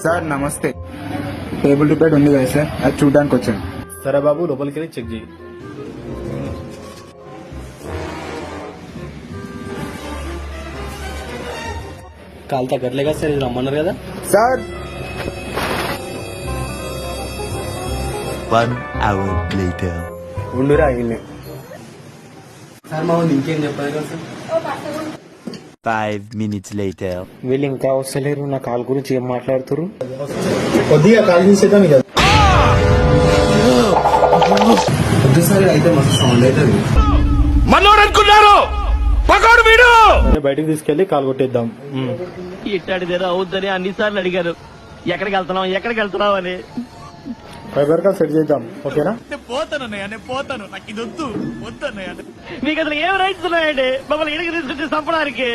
Sir నమస్తే. Table repair ఉంది కదా సార్, అది చూడడానికి వచ్చాను. సరే బాబు, లోపలికి వెళ్ళి చెక్ చేయి. కాలు తగ్గట్లేగా సార్, ఇది రమ్మన్నారు కదా సార్. 1 hour later. ఉండురా ఇన్నే. సార్ మా వాళ్ళు ఇంకేం చెప్పారు కదా సార్. 5 minutes later. వీళ్ళు ఇంకా వస్తలేరు, నా కాల్ గురించి ఏం మాట్లాడుతారు? కొద్దిగా కాల్ తీసేద్దాం ఇక. కొద్దిసారి అయితే మస్తు సౌండ్ అవుతుంది. మనోడనుకున్నారు పకోడు వీడు. బయటకు తీసుకెళ్లి కాల్ కొట్టేద్దాం. ఇట్టాడిదేదో అవుద్దని అన్నిసార్లు అడిగారు. ఎక్కడికి వెళ్తున్నావు అని. ఫైబర్ గా సెట్ చేద్దాం, ఓకేనా? నేను పోతాను, నాకు ఇది వద్దు వద్దన్నయ్య. మీకు అసలు ఏం రైట్స్ ఉన్నాయండి మమ్మల్ని ఇడికి తీసుకొచ్చి చంపడానికి?